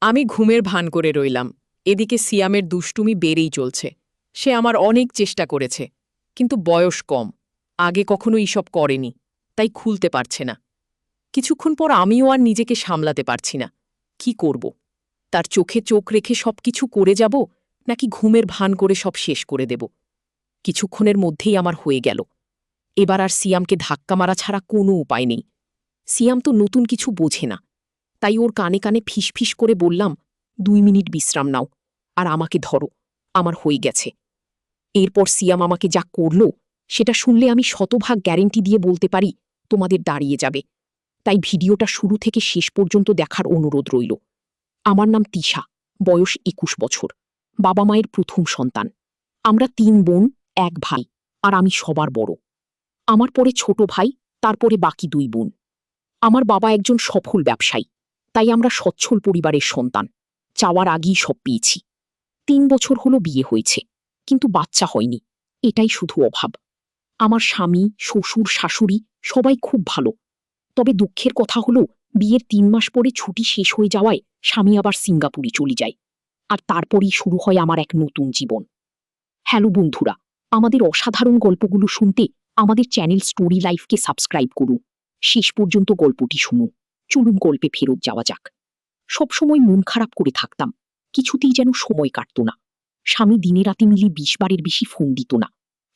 আমি ঘুমের ভান করে রইলাম। এদিকে সিয়ামের দুষ্টুমি বেড়েই চলছে। সে আমার অনেক চেষ্টা করেছে, কিন্তু বয়স কম, আগে কখনো এইসব করেনি, তাই খুলতে পারছে না। কিছুক্ষণ পর আমিও আর নিজেকে সামলাতে পারছি না। কি করব? তার চোখে চোখ রেখে সবকিছু করে যাব, নাকি ঘুমের ভান করে সব শেষ করে দেব? কিছুক্ষণের মধ্যেই আমার হয়ে গেল। এবার আর সিয়ামকে ধাক্কা মারা ছাড়া কোনো উপায় নেই। সিয়াম তো নতুন কিছু বোঝে না, তাই ওর কানে কানে ফিসফিস করে বললাম, 2 মিনিট বিশ্রাম নাও, আর আমাকে ধরো, আমার হয়ে গেছে। এরপর সিয়াম আমাকে যা করল, সেটা শুনলে আমি শতভাগ গ্যারেন্টি দিয়ে বলতে পারি তোমাদের দাঁড়িয়ে যাবে। তাই ভিডিওটা শুরু থেকে শেষ পর্যন্ত দেখার অনুরোধ রইল। আমার নাম তিশা, বয়স 21 বছর, বাবা মায়ের প্রথম সন্তান। আমরা 3 বোন, 1 ভাই, আর আমি সবার বড়। আমার পরে ছোট ভাই, তারপরে বাকি 2 বোন। আমার বাবা একজন সফল ব্যবসায়ী, তাই আমরা সচ্ছল পরিবারের সন্তান। চাওয়ার আগেই সব পেয়েছি। 3 বছর হলো বিয়ে হয়েছে, কিন্তু বাচ্চা হয়নি, এটাই শুধু অভাব। আমার স্বামী, শ্বশুর, শাশুড়ি সবাই খুব ভালো। তবে দুঃখের কথা হলো, বিয়ের 3 মাস পরে ছুটি শেষ হয়ে যাওয়ায় স্বামী আবার সিঙ্গাপুরে চলে যায়। আর তারপরই শুরু হয় আমার এক নতুন জীবন। হ্যালো বন্ধুরা, আমাদের অসাধারণ গল্পগুলো শুনতে আমাদের চ্যানেল স্টোরি লাইফকে সাবস্ক্রাইব করুন। শেষ পর্যন্ত গল্পটি শুনুন। চলুন গল্পে ফেরত যাওয়া যাক। সবসময় মন খারাপ করে থাকতাম, কিছুতেই যেন সময় কাটত না। স্বামী দিনে রাতে মিলে 20 বারের বেশি ফোন দিত না।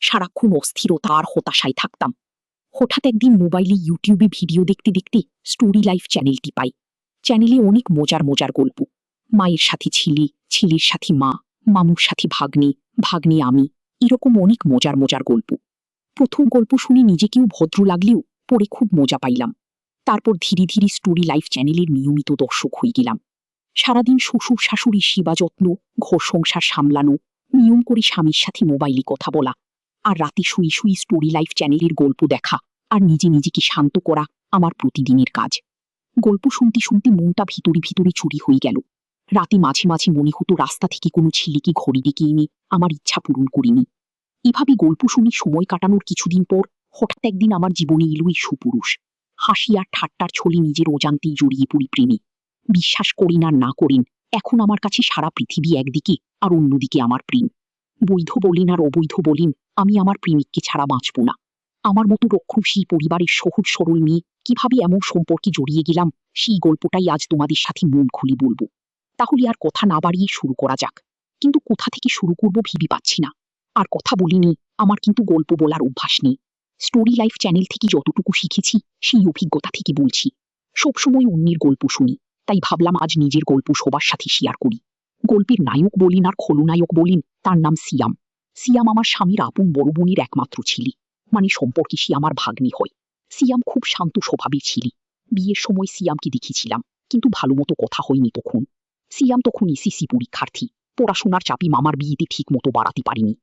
সারাক্ষণ অস্থিরতা আর হতাশায় থাকতাম। হঠাৎ একদিন মোবাইলে ইউটিউবে ভিডিও দেখতে দেখতে স্টোরি লাইফ চ্যানেলটি পাই। চ্যানেলে অনেক মজার মজার গল্প। মায়ের সাথে ছেলে, ছেলের সাথে মা, মামুর সাথে ভাগ্নে, ভাগ্নে আমি, এরকম অনেক মজার মজার গল্প। প্রথম গল্প শুনে নিজেকেও ভদ্র লাগলেও পরে খুব মজা পাইলাম। তারপর ধীরে ধীরে স্টোরি লাইফ চ্যানেলের নিয়মিত দর্শক হয়ে গেলাম। সারাদিন শ্বশুর শাশুড়ির সেবা যত্ন, ঘর সংসার সামলানো, নিয়ম করে স্বামীর সাথে মোবাইলে কথা বলা, আর রাতে শুয়ে শুয়ে স্টোরি লাইফ চ্যানেলের গল্প দেখা আর নিজে নিজেকে শান্ত করা আমার প্রতিদিনের কাজ। গল্প শুনতে শুনতে মনটা ভিতরে ভিতরে চুরি হয়ে গেল। রাতে মাঝে মাঝে মনে হতো রাস্তা থেকে কোনো ছেলেকে ঘরে ডেকে এনে আমার ইচ্ছা পূরণ করিনি। এভাবে গল্প শুনে সময় কাটানোর কিছুদিন পর হঠাৎ একদিন আমার জীবনে এলো এই সুপুরুষ। হাসি আর ঠাট্টার ছলে নিজের অজান্তেই জড়িয়ে পড়ি প্রেমে। বিশ্বাস করেন আর না করেন, এখন আমার কাছে সারা পৃথিবী একদিকে আর অন্যদিকে আমার প্রেম। বৈধ বলেন আর অবৈধ বলেন, আমি আমার প্রেমিককে ছাড়া বাঁচব না। আমার মতো রক্ষণশীল পরিবারের সহজ সরল মেয়ে কিভাবে এমন সম্পর্কে জড়িয়ে গেলাম, সেই গল্পটাই আজ তোমাদের সাথে মন খুলে বলবো। তাহলে আর কথা না বাড়িয়ে শুরু করা যাক। কিন্তু কোথা থেকে শুরু করব ভেবে পাচ্ছি না। আর কথা বলিনি, আমার কিন্তু গল্প বলার অভ্যাস নেই। স্টোরি লাইফ চ্যানেল থেকে যতটুকু শিখেছি সেই অভিজ্ঞতা থেকে বলছি। সবসময় অন্যের গল্প শুনি, তাই ভাবলাম আজ নিজের গল্প সবার সাথে শেয়ার করি। গল্পের নায়ক বলেন আর খলনায়ক বলেন, তার নাম সিয়াম। সিয়াম আমার স্বামীর আপন বড় বোনের একমাত্র ছেলে, মানে সম্পর্কে সে আমার ভাগ্নি হয়। সিয়াম খুব শান্ত স্বভাবের ছেলে। বিয়ের সময় সিয়ামকে দেখেছিলাম, কিন্তু ভালো মতো কথা হয়নি তখন। সিয়াম তখন এসএসসি পরীক্ষার্থী, পড়াশোনার চাপে মামার বিয়েতে ঠিক মতো বাড়াতে পারেনি।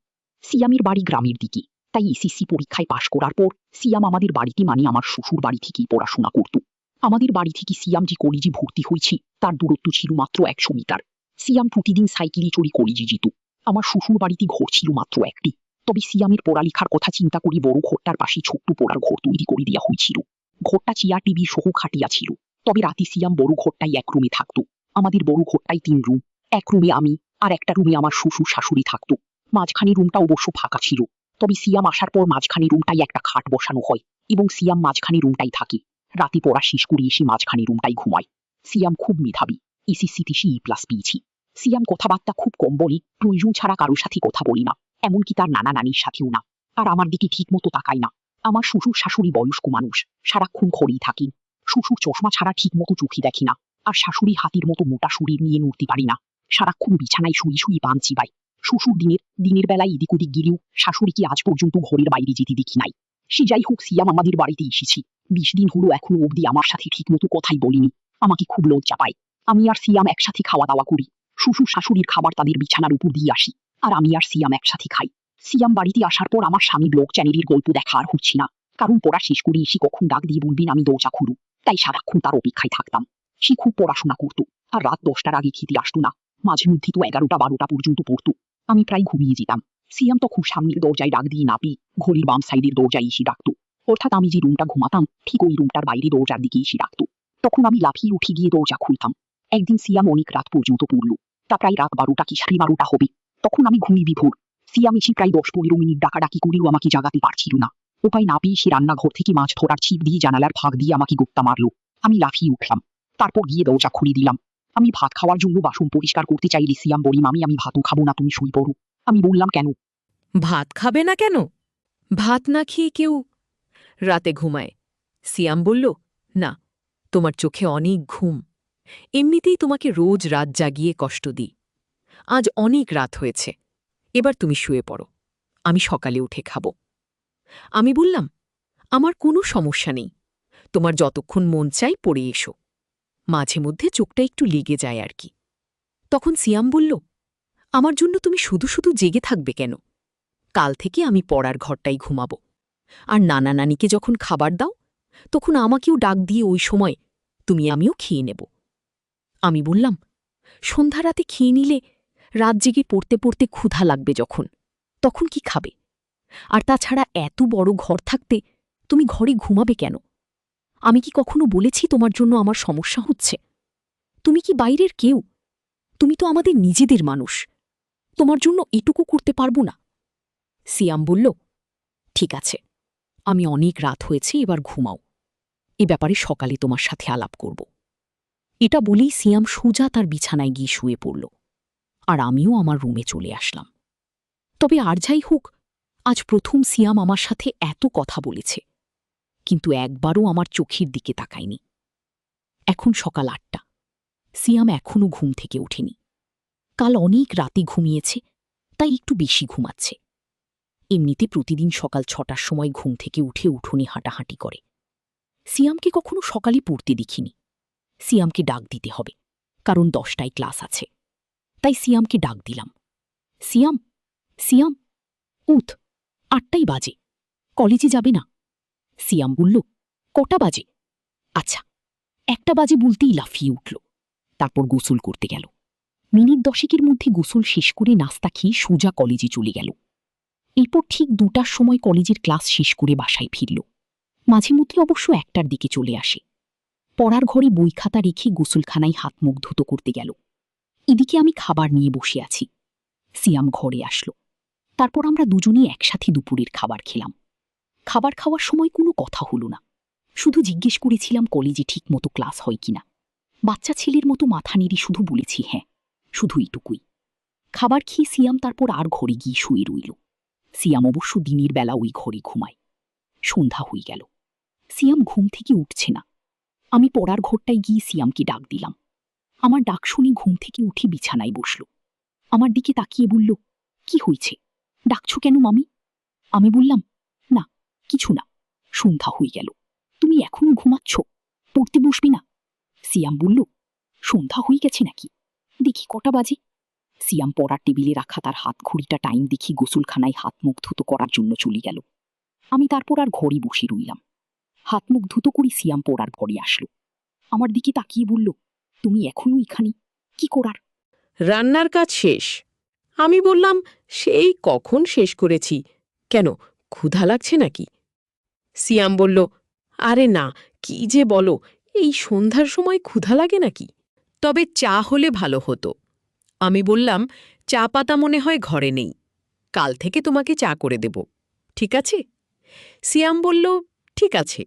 সিয়ামের বাড়ি গ্রামের দিকে, তাই এসএসসি পরীক্ষায় পাশ করার পর সিয়াম আমাদের বাড়িতে, মানে আমার শ্বশুর বাড়ি থেকেই পড়াশোনা করত। আমাদের বাড়ি থেকে সিয়াম যে কলেজে ভর্তি হয়েছে তার দূরত্ব ছিল মাত্র 100 মিটার। সিয়াম প্রতিদিন সাইকেলে চড়ে কলেজে যেত। আমার শ্বশুর বাড়িতে ঘর ছিল মাত্র একটি, তবে সিয়ামের পড়ালেখার কথা চিন্তা করে বড় ঘরটার পাশে ছোট্ট পড়ার ঘর তৈরি করে দেওয়া হয়েছিল। ঘরটা চেয়ার টিভি সহ খাটিয়া ছিল, তবে রাতে সিয়াম বড় ঘরটাই 1 রুমে থাকতো। আমাদের বড় ঘরটাই 3 রুম, 1 রুমে আমি আর একটা রুমে আমার শ্বশুর শাশুড়ি থাকতো। মাঝখানে রুমটা অবশ্য ফাঁকা ছিল, তবে সিয়াম আসার পর মাঝখানে রুমটাই একটা খাট বসানো হয় এবং সিয়াম মাঝখানে রুমটাই থাকে। রাতে পড়া শেষ করে এসে মাঝখানে রুমটাই ঘুমায়। সিয়াম খুব মেধাবী, এসএসসিতে সে E+ পেয়েছি। সিয়াম কথাবার্তা খুব কম বলে, প্রয়োজন ছাড়া কারোর সাথে কথা বলি না, এমনকি তার নানা নানির সাথেও না। আর আমার দিকে ঠিক মতো তাকায় না। আমার শ্বশুর শাশুড়ি বয়স্ক মানুষ, সারাক্ষণ ঘরেই থাকেন। শ্বশুর চশমা ছাড়া ঠিক মতো চোখে দেখে না, আর শাশুড়ি হাতির মতো মোটা শরীর নিয়ে নড়তে পারি না, সারাক্ষণ বিছানায় শুয়ে শুয়ে পান চিবায়। শ্বশুর দিনের বেলায় এদিক ওদিক গেলেও শাশুড়িকে আজ পর্যন্ত ঘরের বাইরে যেতে দেখি নাই। সে যাই হোক, সিয়াম আমাদের বাড়িতে এসেছি 20 দিন হলো, এখনো অবধি আমার সাথে ঠিক মতো কথাই বলিনি। আমাকে খুব লজ্জা পায়। আমি আর সিয়াম একসাথে খাওয়া দাওয়া করি। শ্বশুর শাশুড়ির খাবার তাদের বিছানার উপর দিয়ে আসি, আর আমি আর সিয়াম একসাথে খাই। সিয়াম বাড়িতে আসার পর আমার স্বামী ব্লগ চ্যানেলের গল্প দেখা আর হচ্ছে না, কারণ পড়া শেষ করে এসে কখন ডাক দিয়ে বলবেন আমি দরজা খুলু, তাই সারাক্ষণ তার অপেক্ষায় থাকতাম। সে খুব পড়াশোনা করতো, আর রাত 10টার আগে খেতে আসতো না। মাঝে মধ্যে তো 11টা 12টা পর্যন্ত পড়তো। আমি প্রায় ঘুমিয়ে যেতাম। সিয়াম তখন সামনের দরজায় ডাক দিয়ে না পেয়ে ঘড়ির বাম সাইডের দরজায় এসে ডাকতো। অর্থাৎ আমি যে রুমটা ঘুমাতাম ঠিক ওই রুমটার বাইরে দরজার দিকে এসে ডাকতো। তখন আমি লাফিয়ে উঠে গিয়ে দরজা খুলতাম। একদিন সিয়াম অনেক রাত পর্যন্ত পড়ল। তা প্রায় রাত 12টা কি 12:30 হবে। তখন আমি ঘুমিয়ে বিভোর। সিয়াম এসে প্রায় 10-15 মিনিট ডাকাডাকি করেও আমাকে জাগাতে পারছিল না। উপায় না পেয়ে সে রান্নাঘর থেকে মাছ ধরার ছিপ দিয়ে জানালার ফাঁক দিয়ে আমাকে গোত্তা মারল। আমি লাফিয়ে উঠলাম। তারপর গিয়ে দরজা খুলে দিলাম। আমি ভাত খাওয়ার জন্য বাসন পরিষ্কার করতে চাইলে সিয়াম বলি, মামি আমি ভাতও খাবো না, তুমি শুয়ে পড়ো। আমি বললাম, কেন? ভাত খাবে না কেন? ভাত না খেয়ে কেউ রাতে ঘুমায়। সিয়াম বলল, না, তোমার চোখে অনেক ঘুম। এমনিতেই তোমাকে রোজ রাত জাগিয়ে কষ্ট দিই। আজ অনেক রাত হয়েছে, এবার তুমি শুয়ে পড়ো, আমি সকালে উঠে খাব। আমি বললাম, আমার কোনো সমস্যা নেই, তোমার যতক্ষণ মন চাই পড়ে এসো, মাঝে মধ্যে চোখটা একটু লেগে যায় আর কি। তখন সিয়াম বলল, আমার জন্য তুমি শুধু শুধু জেগে থাকবে কেন? কাল থেকে আমি পড়ার ঘরটাই ঘুমাব। আর নানা নানিকে যখন খাবার দাও তখন আমাকেও ডাক দিয়ে ওই সময় তুমি আমিও খেয়ে নেব। আমি বললাম, সন্ধ্যা রাতে খেয়ে নিলে রাত জেগে পড়তে পড়তে ক্ষুধা লাগবে যখন, তখন কি খাবে? আর তাছাড়া এত বড় ঘর থাকতে তুমি ঘরে ঘুমাবে কেন? আমি কি কখনো বলেছি তোমার জন্য আমার সমস্যা হচ্ছে? তুমি কি বাইরের কেউ? তুমি তো আমাদের নিজেদের মানুষ, তোমার জন্য এটুকু করতে পারব না? সিয়াম বলল, ঠিক আছে, আমি অনেক রাত হয়েছে, এবার ঘুমাও, এ ব্যাপারে সকালে তোমার সাথে আলাপ করব। এটা বলেই সিয়াম সোজা তার বিছানায় গিয়ে শুয়ে পড়ল, আর আমিও আমার রুমে চলে আসলাম। তবে আর যাই হোক, আজ প্রথম সিয়াম আমার সাথে এত কথা বলেছে, কিন্তু একবারও আমার চোখের দিকে তাকায়নি। এখন সকাল 8টা, সিয়াম এখনও ঘুম থেকে ওঠেনি। কাল অনেক রাতে ঘুমিয়েছে, তাই একটু বেশি ঘুমাচ্ছে। এমনিতে প্রতিদিন সকাল 6টার সময় ঘুম থেকে উঠে উঠোনে হাঁটাহাঁটি করে। সিয়ামকে কখনো সকালে পড়তে দেখিনি। সিয়ামকে ডাক দিতে হবে, কারণ 10টায় ক্লাস আছে। তাই সিয়ামকে ডাক দিলাম, সিয়াম, সিয়াম, উঠ, 8টাই বাজে, কলেজে যাবে না? সিয়াম বলল, কটা বাজে? আচ্ছা, 1টা বাজে বলতেই লাফিয়ে উঠল। তারপর গোসল করতে গেল। মিনিট 10-এর মধ্যে গোসল শেষ করে নাস্তা খেয়ে সোজা কলেজে চলে গেল। এরপর ঠিক 2টার সময় কলেজের ক্লাস শেষ করে বাসায় ফিরল। মাঝে মধ্যে অবশ্য 1টার দিকে চলে আসে। পড়ার ঘরে বই খাতা রেখে গোসলখানায় হাত মুখ ধুতো করতে গেল। এদিকে আমি খাবার নিয়ে বসে আছি। সিয়াম ঘরে আসলো। তারপর আমরা দুজনেই একসাথে দুপুরের খাবার খেলাম। খাবার খাওয়ার সময় কোনো কথা হলো না, শুধু জিজ্ঞেস করেছিলাম কলেজে ঠিক মতো ক্লাস হয় কিনা। বাচ্চা ছেলের মতো মাথা নেড়ে শুধু বলেছি হ্যাঁ, শুধু এইটুকুই। খাবার খেয়ে সিয়াম তারপর আর ঘরে গিয়ে শুয়ে রইল। সিয়াম অবশ্য দিনের বেলা ওই ঘরে ঘুমায়। সন্ধ্যা হয়ে গেল, সিয়াম ঘুম থেকে উঠছে না। আমি পড়ার ঘরটায় গিয়ে সিয়ামকে ডাক দিলাম। আমার ডাক শুনে ঘুম থেকে উঠে বিছানায় বসল। আমার দিকে তাকিয়ে বলল, কি হয়েছে, ডাকছো কেন মামি? আমি বললাম, না, কিছু না, সন্ধ্যা হয়ে গেল, তুমি এখনো ঘুমাচ্ছ, পড়তে বসবি না? সিয়াম বলল, সন্ধ্যা হয়ে গেছে নাকি, দেখি কটা বাজে। সিয়াম পড়ার টেবিলে রাখা তার হাত ঘড়িটা টাইম দেখি গোসলখানায় হাত মুখ ধুতো করার জন্য চলে গেল। আমি তারপর আর ঘরে বসে রইলাম। হাত মুখ ধুতো করে সিয়াম পড়ার ঘরে আসলো। আমার দিকে তাকিয়ে বলল, তুমি এখনো এখানে, কি করার? রান্নার কাজ শেষ। আমি বললাম, সেই কখন শেষ করেছি, কেন ক্ষুধা লাগছে নাকি? সিয়াম বলল, আরে না, কি যে বলো, এই সন্ধ্যার সময় ক্ষুধা লাগে নাকি? তবে চা হলে ভালো হতো। আমি বললাম, চা পাতা মনে হয় ঘরে নেই, কাল থেকে তোমাকে চা করে দেব, ঠিক আছে? সিয়াম বলল, ঠিক আছে,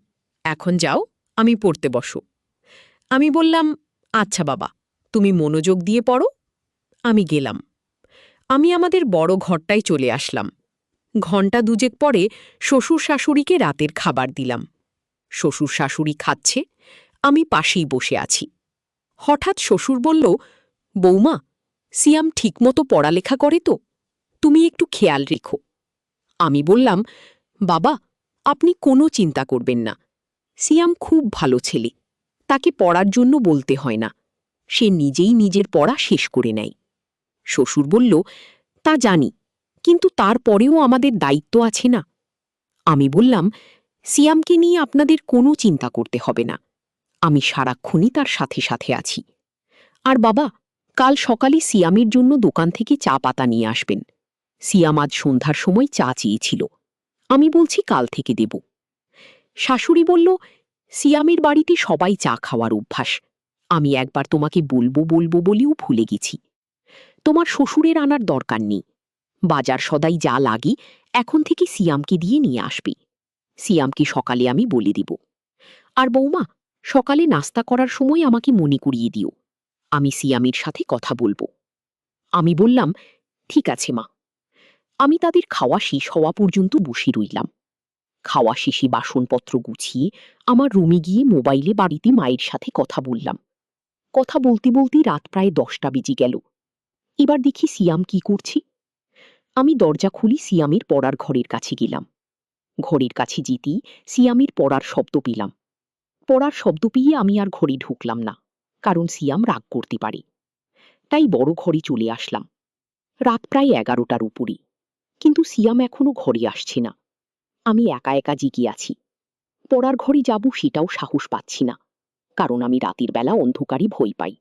এখন যাও, আমি পড়তে বসো। আমি বললাম, আচ্ছা বাবা, তুমি মনোযোগ দিয়ে পড়ো। আমি গেলাম। আমি আমাদের বড় ঘরটায় চলে আসলাম। ঘণ্টা দুজেক পরে শ্বশুর শাশুড়িকে রাতের খাবার দিলাম। শ্বশুর শাশুড়ি খাচ্ছে, আমি পাশেই বসে আছি। হঠাৎ শ্বশুর বলল, বৌমা, সিয়াম ঠিকমতো পড়ালেখা করে তো, তুমি একটু খেয়াল রেখো। আমি বললাম, বাবা, আপনি কোনো চিন্তা করবেন না, সিয়াম খুব ভালো ছেলে, তাকে পড়ার জন্য বলতে হয় না, সে নিজেই নিজের পড়া শেষ করে নেয়। শ্বশুর বলল, তা জানি, কিন্তু তারপরেও আমাদের দায়িত্ব আছে না। আমি বললাম, সিয়ামকে নিয়ে আপনাদের কোনো চিন্তা করতে হবে না, আমি সারাক্ষণই তার সাথে সাথে আছি। আর বাবা, কাল সকালে সিয়ামের জন্য দোকান থেকে চা পাতা নিয়ে আসবেন। সিয়াম আজ সন্ধ্যার সময় চা চেয়েছিল, আমি বলছি কাল থেকে দেব। শাশুড়ি বলল, সিয়ামের বাড়িতে সবাই চা খাওয়ার অভ্যাস, আমি একবার তোমাকে বলবো বলবো বলেও ভুলে গেছি। তোমার শ্বশুরের আনার দরকার নেই। বাজার সদাই যা লাগে এখন থেকে সিয়ামকে দিয়ে নিয়ে আসবি। সিয়ামকে সকালে আমি বলে দিব। আর বৌমা, সকালে নাস্তা করার সময় আমাকে মনে করিয়ে দিও, আমি সিয়ামের সাথে কথা বলবো। আমি বললাম, ঠিক আছে মা। আমি তাদের খাওয়া শেষ হওয়া পর্যন্ত বসে রইলাম। খাওয়া শেষে বাসনপত্র গুছিয়ে আমার রুমে গিয়ে মোবাইলে বাড়িতে মায়ের সাথে কথা বললাম। কথা বলতে বলতে রাত প্রায় 10টা বেজে গেল। এবার দেখি সিয়াম কি করছে। আমি দরজা খুলি সিয়ামের পড়ার ঘরের কাছে গেলাম। ঘরের কাছে যেতেই সিয়ামের পড়ার শব্দ পেলাম। পড়ার শব্দ পেয়ে আমি আর ঘরে ঢুকলাম না, কারণ সিয়াম রাগ করতে পারে। তাই বড় ঘরে চলে আসলাম। রাত প্রায় 11টার উপরে, কিন্তু সিয়াম এখনো ঘরে আসছে না। আমি একা একা জেগে আছি। পড়ার ঘরে যাব সেটাও সাহস পাচ্ছি না, কারণ আমি রাতের বেলা অন্ধকারে ভয় পাই।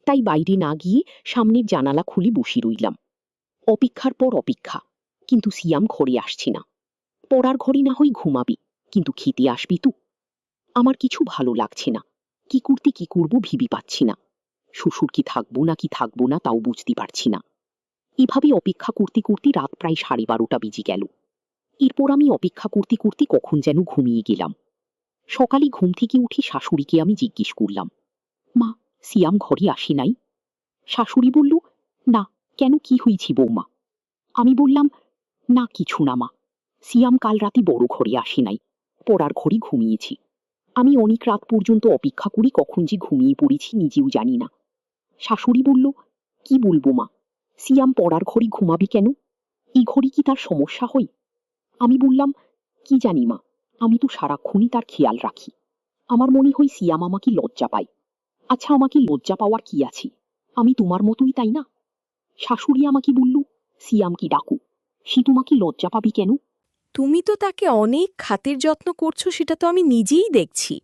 তাই বাইরে না গিয়ে সামনের জানালা খুলে বসে রইলাম। অপেক্ষার পর অপেক্ষা, কিন্তু সিয়াম ঘরে আসছে না। পড়ার ঘরে না হয় ঘুমাবি, কিন্তু খেতে আসবি তো। আমার কিছু ভালো লাগছে না। কি করব ভেবে পাচ্ছি না। শ্বশুর কি থাকবো না তাও বুঝতে পারছি না। এভাবে অপেক্ষা করতে করতে রাত প্রায় 12:30 বেজে গেল। এরপর আমি অপেক্ষা করতে করতে কখন যেন ঘুমিয়ে গেলাম। সকালে ঘুম থেকে উঠে শাশুড়িকে আমি জিজ্ঞেস করলাম, মা, সিয়াম ঘরে আসে নাই? শাশুড়ি বলল, না। কেন, কি হয়েছে বৌমা? আমি বললাম, না কিছু না মা, সিয়াম কাল রাতে বড় ঘরে আসে নাই, পড়ার ঘরে ঘুমিয়েছি। আমি অনেক রাত পর্যন্ত অপেক্ষা করি, কখন যে ঘুমিয়ে পড়েছি নিজেও জানি না। শাশুড়ি বলল, কি বলবো মা, সিয়াম পড়ার ঘরে ঘুমাবে কেন? এই ঘরে কি তার সমস্যা হয়? আমি বললাম, কি জানি মা, আমি তো সারাক্ষণই তার খেয়াল রাখি। আমার মনে হয় সিয়াম আমাকে লজ্জা পায়। আচ্ছা, আমাকে লজ্জা পাওয়ার কি আছে? আমি তোমার মতোই, তাই না? শাশুড়ি আমাকে বলল, সিয়ামকে ডাকো, সে তোমাকে লজ্জা পাবে কেন? তুমি তো তাকে অনেক খাতির যত্ন করছো, সেটা তো আমি নিজেই দেখছি।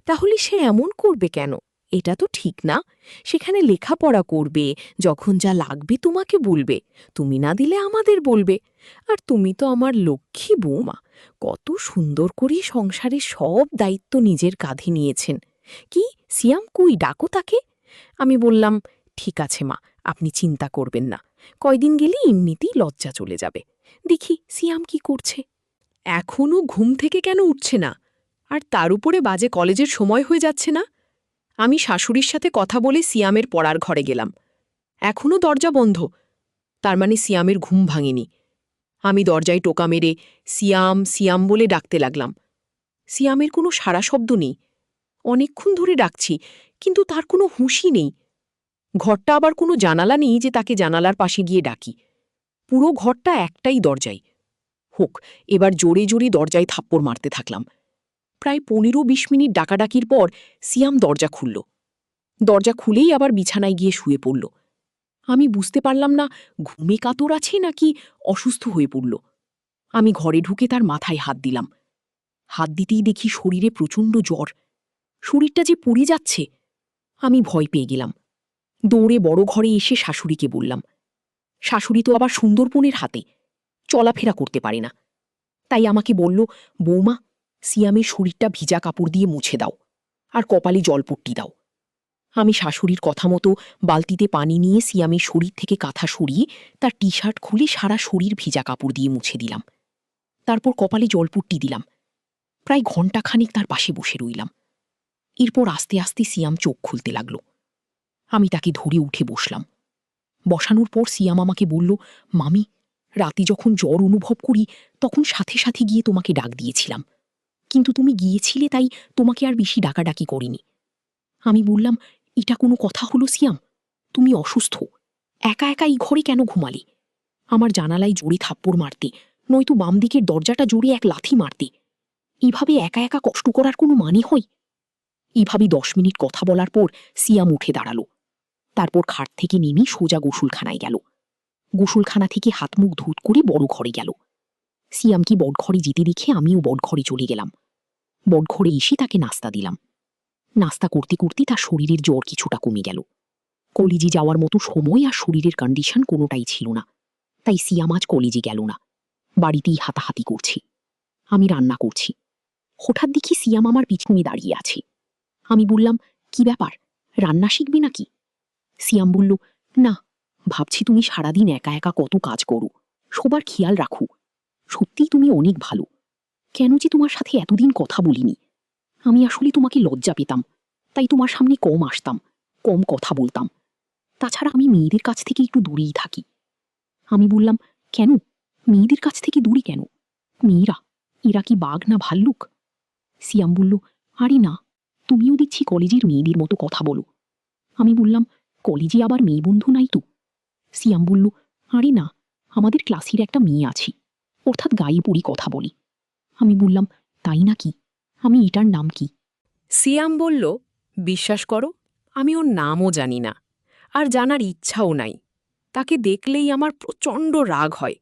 তাহলে সে এমন করবে কেন? এটা তো ঠিক না। সেখানে লেখাপড়া করবে, যখন যা লাগবে তোমাকে বলবে, তুমি না দিলে আমাদের বলবে। আর তুমি তো আমার লক্ষ্মী বৌমা, কত সুন্দর করে সংসারের সব দায়িত্ব নিজের কাঁধে নিয়েছেন। কি, সিয়াম কই, ডাকো তাকে। আমি বললাম, ঠিক আছে মা, আপনি চিন্তা করবেন না, কয়দিন গেলে এমনিতেই লজ্জা চলে যাবে। দেখি সিয়াম কি করছে। এখনও ঘুম থেকে কেন উঠছে না? আর তার উপরে বাজে কলেজের সময় হয়ে যাচ্ছে না? আমি শাশুড়ির সাথে কথা বলে সিয়ামের পড়ার ঘরে গেলাম। এখনও দরজা বন্ধ, তার মানে সিয়ামের ঘুম ভাঙেনি। আমি দরজায় টোকা মেরে সিয়াম সিয়াম বলে ডাকতে লাগলাম। সিয়ামের কোনো সাড়া শব্দ নেই। অনেকক্ষণ ধরে ডাকছি, কিন্তু তার কোনো হুঁশই নেই। ঘরটা আবার কোনো জানালা নেই যে তাকে জানালার পাশে গিয়ে ডাকি। পুরো ঘরটা একটাই দরজায়। হোক, এবার জোরে জোরে দরজায় থাপ্পড় মারতে থাকলাম। প্রায় 15-20 মিনিট ডাকাডাকির পর সিয়াম দরজা খুলল। দরজা খুলেই আবার বিছানায় গিয়ে শুয়ে পড়ল। আমি বুঝতে পারলাম না ঘুমে কাতর আছে নাকি অসুস্থ হয়ে পড়ল। আমি ঘরে ঢুকে তার মাথায় হাত দিলাম। হাত দিতেই দেখি শরীরে প্রচণ্ড জ্বর। শরীরটা যে পুড়ে যাচ্ছে। আমি ভয় পেয়ে গেলাম। দৌড়ে বড় ঘরে এসে শাশুড়িকে বললাম। শাশুড়ি তো আবার সুন্দরপনের হাতে, চলাফেরা করতে পারে না। তাই আমাকে বলল, বৌমা, সিয়ামের শরীরটা ভিজা কাপড় দিয়ে মুছে দাও, আর কপালে জলপট্টি দাও। আমি শাশুড়ির কথা মতো বালতিতে পানি নিয়ে সিয়ামের শরীর থেকে কাঁথা সরিয়ে তার টি শার্ট খুলে সারা শরীর ভিজা কাপড় দিয়ে মুছে দিলাম। তারপর কপালে জলপট্টি দিলাম। প্রায় ঘণ্টাখানিক তার পাশে বসে রইলাম। এরপর আস্তে আস্তে সিয়াম চোখ খুলতে লাগল। আমি তাকে ধরে উঠে বসলাম। বসানোর পর সিয়াম আমাকে বলল, মামি, রাতে যখন জ্বর অনুভব করি তখন সাথে সাথে গিয়ে তোমাকে ডাক দিয়েছিলাম, কিন্তু তুমি গিয়েছিলে তাই তোমাকে আর বেশি ডাকাডাকি করিনি। আমি বললাম, এটা কোনো কথা হলো সিয়াম? তুমি অসুস্থ, একা একা এই ঘরে কেন ঘুমালে? আমার জানালায় জোরে থাপ্পড় মারতে, নয়তো বাম দিকের দরজাটা জোরে এক লাথি মারতে। এভাবে একা একা কষ্ট করার কোনো মানে হয়? এভাবে 10 মিনিট কথা বলার পর সিয়াম উঠে দাঁড়ালো। তারপর খাট থেকে নেমে সোজা গোসলখানায় গেল। গোসলখানা থেকে হাত মুখ ধুত করে বড় ঘরে গেল। সিয়ামকে বটঘরে যেতে দেখে আমিও বটঘরে চলে গেলাম। বটঘরে এসে তাকে নাস্তা দিলাম। নাস্তা করতে করতে তার শরীরের জ্বর কিছুটা কমে গেল। কলেজে যাওয়ার মতো সময় আর শরীরের কন্ডিশন কোনোটাই ছিল না। তাই সিয়াম আজ কলেজে গেল না, বাড়িতেই হাতাহাতি করছে। আমি রান্না করছি। হঠাৎ দেখি সিয়াম আমার পিছনে দাঁড়িয়ে আছে। আমি বললাম, কি ব্যাপার, রান্না শিখবি নাকি? সিয়াম বলল, না, ভাবছি তুমি সারাদিন একা একা কত কাজ করো, সবার খেয়াল রাখো। সত্যিই তুমি অনেক ভালো। কেন যে তোমার সাথে এতদিন কথা বলিনি। আমি আসলে তোমাকে লজ্জা পেতাম, তাই তোমার সামনে কম আসতাম, কম কথা বলতাম। তাছাড়া আমি মেয়েদের কাছ থেকে একটু দূরেই থাকি। আমি বললাম, কেন? মেয়েদের কাছ থেকে দূরে কেন? মেয়েরা, এরা কি বাঘ না ভাল্লুক? সিয়াম বলল, আরে না, তুমিও দেখছি কলেজের মেয়েদের মতো কথা বলো। আমি বললাম, কলেজে আবার মেয়ে বন্ধু নাই তো? সিয়াম বলল, আরে না, আমাদের ক্লাসের একটা মেয়ে আছে, অর্থাৎ গায়ে পড়ি কথা বলি। আমি বললাম, তাই নাকি? আমি এটার নাম কি? সিয়াম বলল, বিশ্বাস করো, আমি ওর নামও জানি না, আর জানার ইচ্ছাও নাই। তাকে দেখলেই আমার প্রচণ্ড রাগ হয়।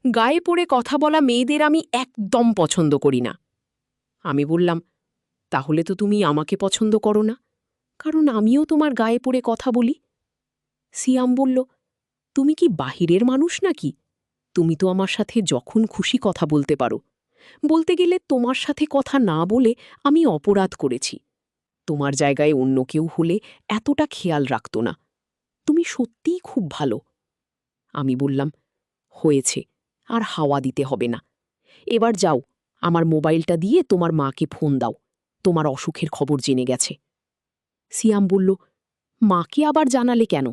গায়ে পড়ে কথা বলা মেয়েদের আমি একদম পছন্দ করি না। আমি বললাম, তাহলে তো তুমি আমাকে পছন্দ করো না, কারণ আমিও তোমার গায়ে পড়ে কথা বলি। সিয়াম বলল, তুমি কি বাহিরের মানুষ নাকি? তুমি তো আমার সাথে যখন খুশি কথা বলতে পারো। বলতে গেলে তোমার সাথে কথা না বলে আমি অপরাধ করেছি। তোমার জায়গায় অন্য কেউ হলে এতটা খেয়াল রাখত না। তুমি সত্যিই খুব ভালো। আমি বললাম, হয়েছে, আর হাওয়া দিতে হবে না। এবার যাও, আমার মোবাইলটা দিয়ে তোমার মাকে ফোন দাও, তোমার অসুখের খবর জেনে গেছে। সিয়াম বলল, মাকে আবার জানালে কেন?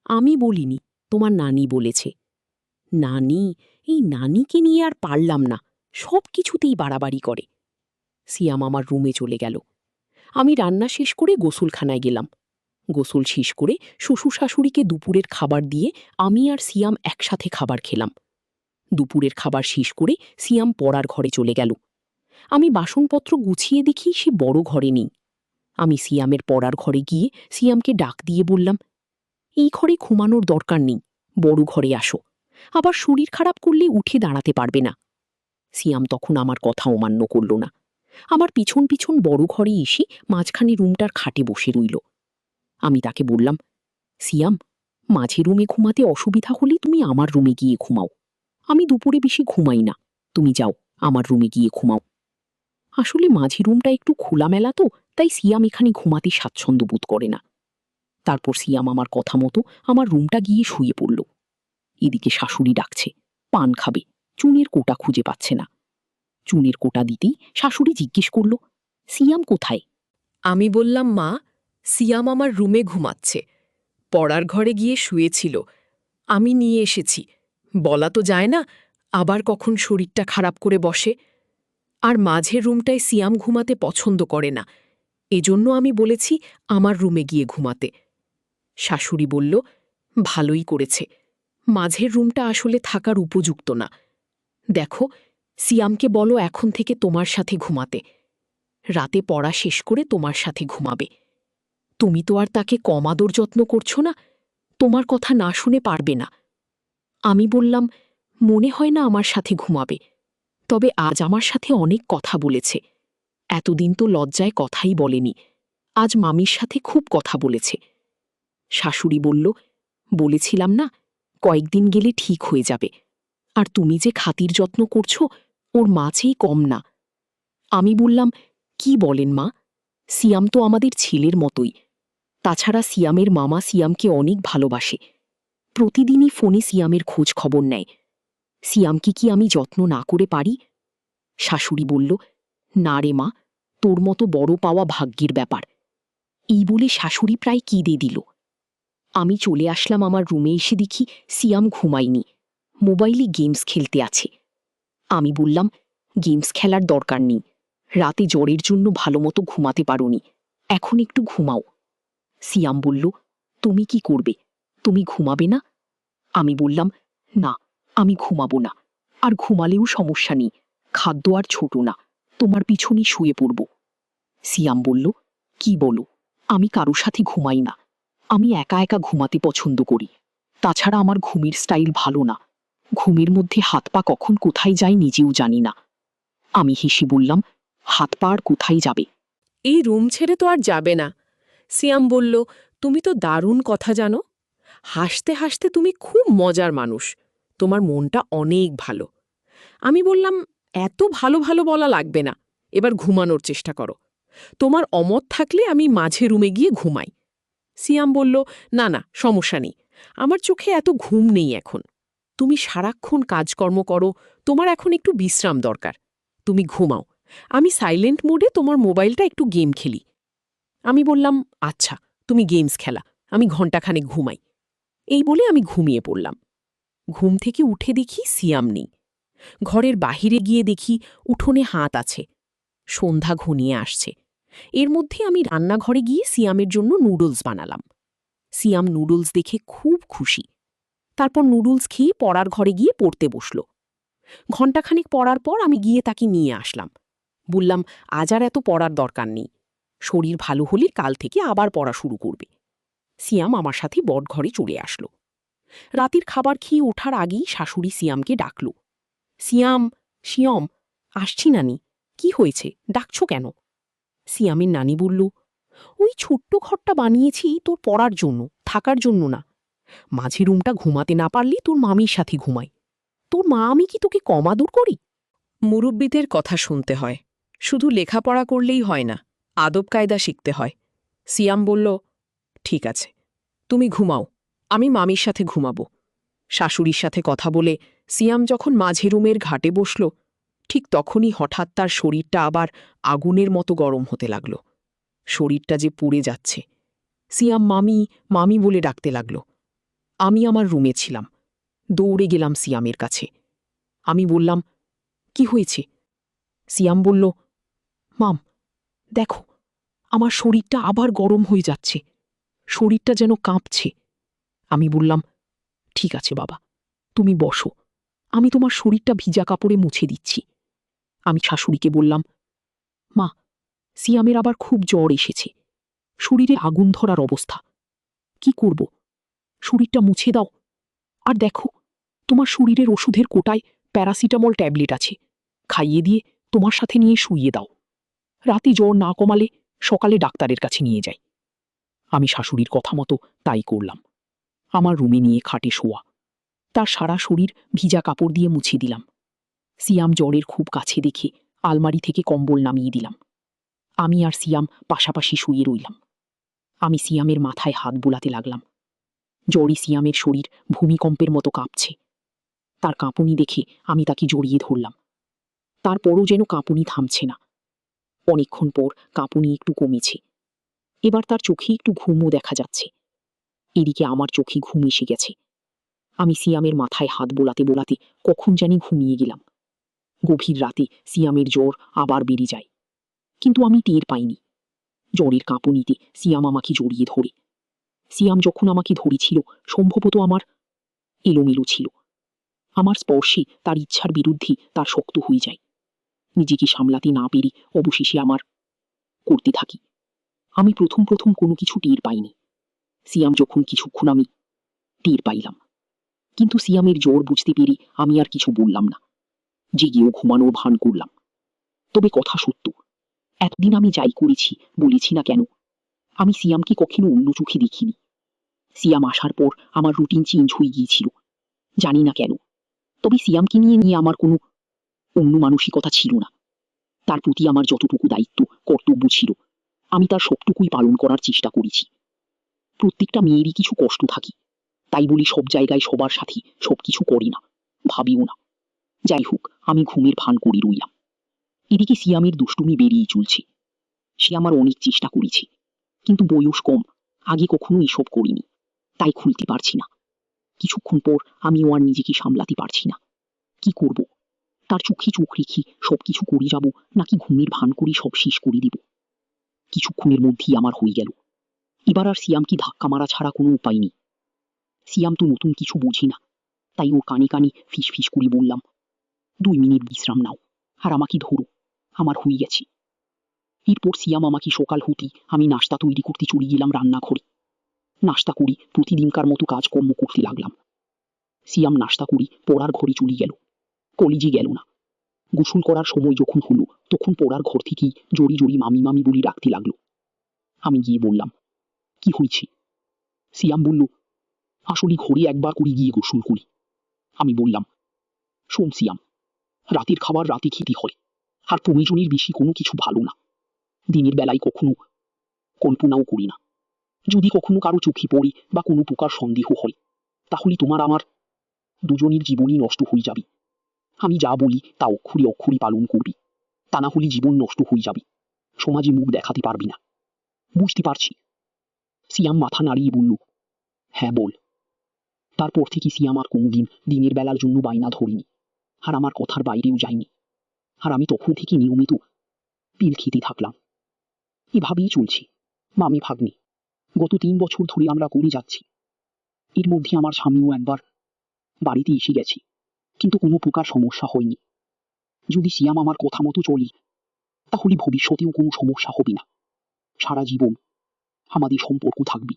আমি বলিনি, তোমার নানি বলেছে। নানি, এই নানিকে নিয়ে আর পারলাম না, সব কিছুতেই বাড়াবাড়ি করে। সিয়াম আমার রুমে চলে গেল। আমি রান্না শেষ করে গোসলখানায় গেলাম। গোসল শেষ করে শ্বশুর শাশুড়িকে দুপুরের খাবার দিয়ে আমি আর সিয়াম একসাথে খাবার খেলাম। দুপুরের খাবার শেষ করে সিয়াম পড়ার ঘরে চলে গেল। আমি বাসনপত্র গুছিয়ে দেখি সে বড় ঘরে নেই। আমি সিয়ামের পড়ার ঘরে গিয়ে সিয়ামকে ডাক দিয়ে বললাম, এই ঘরে ঘুমানোর দরকার নেই, বড় ঘরে আসো, আবার শরীর খারাপ করলে উঠে দাঁড়াতে পারবে না। সিয়াম তখন আমার কথা অমান্য করল না। আমার পিছন পিছন বড় ঘরে এসে মাঝখানে রুমটার খাটে বসে রইল। আমি তাকে বললাম, সিয়াম, মাঝে রুমে ঘুমাতে অসুবিধা হলে তুমি আমার রুমে গিয়ে ঘুমাও। আমি দুপুরে বেশি ঘুমাই না, তুমি যাও, আমার রুমে গিয়ে ঘুমাও। আসলে মাঝে রুমটা একটু খোলামেলা তো, তাই সিয়াম এখানে ঘুমাতে স্বাচ্ছন্দ্য বোধ করে না। তারপর সিয়াম আমার কথা মতো আমার রুমটা গিয়ে শুয়ে পড়ল। এদিকে শাশুড়ি ডাকছে, পান খাবে, চুনের কোটা খুঁজে পাচ্ছে না। চুনের কোটা দিতেই শাশুড়ি জিজ্ঞেস করল, সিয়াম কোথায়? আমি বললাম, মা, সিয়াম আমার রুমে ঘুমাচ্ছে, পড়ার ঘরে গিয়ে শুয়েছিল, আমি নিয়ে এসেছি। বলা তো যায় না, আবার কখন শরীরটা খারাপ করে বসে। আর মাঝের রুমটায় সিয়াম ঘুমাতে পছন্দ করে না, এজন্য আমি বলেছি আমার রুমে গিয়ে ঘুমাতে। শাশুড়ি বলল, ভালোই করেছে, মাঝের রুমটা আসলে থাকার উপযুক্ত না। দেখো, সিয়ামকে বলো এখন থেকে তোমার সাথে ঘুমাতে, রাতে পড়া শেষ করে তোমার সাথে ঘুমাবে। তুমি তো আর তাকে কম আদর যত্ন করছো না, তোমার কথা না শুনে পারবে না। আমি বললাম, মনে হয় না আমার সাথে ঘুমাবে, তবে আজ আমার সাথে অনেক কথা বলেছে। এতদিন তো লজ্জায় কথাই বলেনি, আজ মামির সাথে খুব কথা বলেছে। শাশুড়ি বলল, বলেছিলাম না, কয়েকদিন গেলে ঠিক হয়ে যাবে। আর তুমি যে খাতির যত্ন করছো, ওর মাছেই কম না। আমি বললাম, কি বলেন মা, সিয়াম তো আমাদের ছেলের মতোই। তাছাড়া সিয়ামের মামা সিয়ামকে অনেক ভালোবাসে, প্রতিদিনই ফোনে সিয়ামের খোঁজ খবর নেয়। সিয়ামকে কি আমি যত্ন না করে পারি? শাশুড়ি বলল, না রে মা, তোর মতো বড় পাওয়া ভাগ্যের ব্যাপার। এই বলে শাশুড়ি প্রায় কেঁদে দিল। আমি চলে আসলাম আমার রুমে, এসে দেখি সিয়াম ঘুমায়নি, মোবাইলে গেমস খেলতে আছে। আমি বললাম, গেমস খেলার দরকার নেই, রাতে জ্বরের জন্য ভালোমতো ঘুমাতে পারোনি, এখন একটু ঘুমাও। সিয়াম বলল, তুমি কি করবে, তুমি ঘুমাবে না? আমি বললাম, না, আমি ঘুমাবো না, আর ঘুমালেও সমস্যা নেই, খাদ্য আর ছোট না, তোমার পিছনে শুয়ে পড়ব। সিয়াম বলল, কি বলো, আমি কারো সাথে ঘুমাই না, আমি একা একা ঘুমাতে পছন্দ করি। তাছাড়া আমার ঘুমের স্টাইল ভালো না, ঘুমের মধ্যে হাত পা কখন কোথায় যায় নিজেও জানি না। আমি হেসে বললাম, হাত পা আর কোথায় যাবে? এই রুম ছেড়ে তো আর যাবে না। সিয়াম বলল, তুমি তো দারুণ কথা জানো, হাসতে হাসতে তুমি খুব মজার মানুষ, তোমার মনটা অনেক ভালো। আমি বললাম, এত ভালো ভালো বলা লাগবে না, এবার ঘুমানোর চেষ্টা করো। তোমার অমত থাকলে আমি মাঝে রুমে গিয়ে ঘুমাই, সিয়াম বলল, না না, সমস্যা নেই, আমার চোখে এত ঘুম নেই এখন। তুমি সারাক্ষণ কাজকর্ম করো, তোমার এখন একটু বিশ্রাম দরকার। তুমি ঘুমাও, আমি সাইলেন্ট মোডে তোমার মোবাইলটা একটু গেম খেলি। আমি বললাম, আচ্ছা, তুমি গেমস খেলা, আমি ঘণ্টাখানেক ঘুমাই। এই বলে আমি ঘুমিয়ে পড়লাম। ঘুম থেকে উঠে দেখি সিয়াম নেই। ঘরের বাহিরে গিয়ে দেখি উঠোনে হাত আছে। সন্ধ্যা ঘনিয়ে আসছে। এর মধ্যে আমি রান্নাঘরে গিয়ে সিয়ামের জন্য নুডলস বানালাম। সিয়াম নুডলস দেখে খুব খুশি। তারপর নুডলস খেয়ে পড়ার ঘরে গিয়ে পড়তে বসল। ঘণ্টাখানেক পড়ার পর আমি গিয়ে তাকে নিয়ে আসলাম। বললাম, আজ আর এত পড়ার দরকার নেই, শরীর ভালো হলে কাল থেকে আবার পড়া শুরু করবে। সিয়াম আমার সাথে বটঘরে চলে আসলো। রাতের খাবার খেয়ে ওঠার আগেই শাশুড়ি সিয়ামকে ডাকল। সিয়াম, সিয়ম, আসছি নানি। কি হয়েছে, ডাকছ কেন? সিয়ামের নানি বলল, ওই ছোট্ট ঘরটা বানিয়েছি তোর পড়ার জন্য, থাকার জন্য না। মাঝে রুমটা ঘুমাতে না পারলে তোর মামির সাথে ঘুমাই। তোর মা আমি কি তোকে কম আদর করি? মুরব্বিদের কথা শুনতে হয়, শুধু লেখাপড়া করলেই হয় না, আদব কায়দা শিখতে হয়। সিয়াম বলল, ঠিক আছে, তুমি ঘুমাও, আমি মামির সাথে ঘুমাবো। শাশুড়ির সাথে কথা বলে সিয়াম যখন মাঝে রুমের ঘাটে বসল, ঠিক তখনই হঠাৎ তার শরীরটা আবার আগুনের মতো গরম হতে লাগল। শরীরটা যে পুড়ে যাচ্ছে। সিয়াম মামি, মামি বলে ডাকতে লাগল। আমি আমার রুমে ছিলাম। দৌড়ে গেলাম সিয়ামের কাছে। আমি বললাম, কি হয়েছে? সিয়াম বলল, মাম, দেখো, আমার শরীরটা আবার গরম হয়ে যাচ্ছে, শরীরটা যেন কাঁপছে। আমি বললাম, ঠিক আছে বাবা, তুমি বসো, আমি তোমার শরীরটা ভিজা কাপড়ে মুছে দিচ্ছি। আমি শাশুড়িকে বললাম, মা, সিয়ামের আবার খুব জ্বর এসেছে, শরীরে আগুন ধরার অবস্থা। কি করব? শরীরটা মুছে দাও। আর দেখো, তোমার শরীরের ওষুধের কোটায় প্যারাসিটামল ট্যাবলেট আছে, খাইয়ে দিয়ে তোমার সাথে নিয়ে শুইয়ে দাও। রাতে জ্বর না কমালে সকালে ডাক্তারের কাছে নিয়ে যাই। আমি শাশুড়ির কথা মতো তাই করলাম। আমার রুমে নিয়ে খাটে শোয়া, তার সারা শরীর ভিজা কাপড় দিয়ে মুছে দিলাম। সিয়াম জ্বরের খুব কাছে দেখে আলমারি থেকে কম্বল নামিয়ে দিলাম। আমি আর সিয়াম পাশাপাশি শুয়ে রইলাম। আমি সিয়ামের মাথায় হাত বোলাতে লাগলাম। জ্বরে সিয়ামের শরীর ভূমিকম্পের মতো কাঁপছে। তার কাঁপুনি দেখে আমি তাকে জড়িয়ে ধরলাম। তারপরও যেন কাঁপুনি থামছে না। অনেকক্ষণ পর কাঁপুনি একটু কমেছে। এবার তার চোখে একটু ঘুমও দেখা যাচ্ছে। এদিকে আমার চোখে ঘুম এসে গেছে। আমি সিয়ামের মাথায় হাত বোলাতে বোলাতে কখন জানি ঘুমিয়ে গেলাম। গভীর রাতে সিয়ামের জ্বর আবার বেড়ে যায়, কিন্তু আমি টের পাইনি। জ্বরের কাঁপুনিতে সিয়াম আমাকে জড়িয়ে ধরে। সিয়াম যখন আমাকে ধরেছিল, সম্ভবত আমার এলোমেলো ছিল। আমার স্পর্শে তার ইচ্ছার বিরুদ্ধে তার শক্ত হয়ে যায়। নিজেকে সামলাতে না পেরে অবশেষে আমার করতে থাকি। আমি প্রথম প্রথম কোনো কিছু টের পাইনি। সিয়াম যখন কিছুক্ষণ আমি টের পাইলাম, কিন্তু সিয়ামের জ্বর বুঝতে পেরে আমি আর কিছু বললাম না, জেগেও ঘুমানোর ভান করলাম। তবে কথা সত্য, এতদিন আমি যাই করেছি, বলেছি না কেন, আমি সিয়ামকে কখনো অন্য চোখে দেখিনি। সিয়াম আসার পর আমার রুটিন চেঞ্জ হয়ে গিয়েছিল, জানি না কেন। তবে সিয়ামকে নিয়ে নিয়ে আমার কোনো অন্য মানসিকতা ছিল না। তার প্রতি আমার যতটুকু দায়িত্ব, কর্তব্য ছিল, আমি তার সবটুকুই পালন করার চেষ্টা করেছি। প্রত্যেকটা মেয়েরই কিছু কষ্ট থাকে, তাই বলি সব জায়গায় সবার সাথে সবকিছু করে না, ভাবিও না। যাই হোক, আমি ঘুমের ভান করে রইলাম। এদিকে সিয়ামের দুষ্টুমি বেরিয়ে চলছে। সে আমার অনেক চেষ্টা করেছে, কিন্তু বয়স কম, আগে কখনো এসব করিনি, তাই খুলতে পারছি না। কিছুক্ষণ পর আমিও আর নিজেকে সামলাতে পারছি না। কি করব? তার চোখে চোখ রেখে সবকিছু করে যাব, নাকি ঘুমের ভান করে সব শেষ করে দেব? কিছুক্ষণের মধ্যেই আমার হয়ে গেল। এবার আর সিয়ামকে ধাক্কা মারা ছাড়া কোনো উপায় নেই। সিয়াম তো নতুন কিছু বোঝে না, তাই ওর কানে কানে ফিস ফিস করে বললাম, 2 মিনিট বিশ্রাম নাও, আর আমাকে ধরো, আমার হয়ে গেছে। এরপর সিয়াম আমাকে সকাল হতেই আমি নাস্তা তৈরি করতে চলে গেলাম রান্নাঘরে। নাস্তা করি প্রতিদিনকার মতো কাজকর্ম করতে লাগলাম। সিয়াম নাস্তা করি পড়ার ঘরে চলে গেল, কলেজে গেল না। গোসল করার সময় যখন হলো, তখন পড়ার ঘর থেকেই জড়ি জড়ি মামি মামি বলে ডাকতে লাগলো। আমি গিয়ে বললাম, কি হয়েছে? সিয়াম বলল, আসলে ঘরে একবার করে গিয়ে গোসল করি। আমি বললাম, শোন সিয়াম, রাতের খাবার রাতে খেতে হয়, আর প্রয়োজনের বেশি কোনো কিছু ভালো না। দিনের বেলায় কখনো কল্পনাও করি না, যদি কখনো কারো চোখে পড়ে বা কোনো প্রকার সন্দেহ হয়, তাহলে তোমার আমার দুজনের জীবনই নষ্ট হয়ে যাবে। আমি যা বলি তা অক্ষরে অক্ষরে পালন করবি, তা না হলে জীবন নষ্ট হয়ে যাবে, সমাজে মুখ দেখাতে পারবি না। বুঝতে পারছি। সিয়াম মাথা নাড়িয়ে বলল, হ্যাঁ বল। তারপর থেকে সিয়াম আর কোনোদিন দিনের বেলার জন্য বায়না ধরেনি, আর আমার কথার বাইরেও যায়নি। আর আমি তখন থেকে নিয়মিত পিল খেতে থাকলাম। এভাবেই চলছে মামি ভাগ্নে। গত 3 বছর ধরে আমরা করে যাচ্ছি। এর মধ্যে আমার স্বামীও একবার বাড়িতে এসে গেছে, কিন্তু কোনো প্রকার সমস্যা হয়নি। যদি সিয়াম আমার কথা মতো চলি, তাহলে ভবিষ্যতেও কোনো সমস্যা হবে না। সারা জীবন আমাদের সম্পর্ক থাকবে।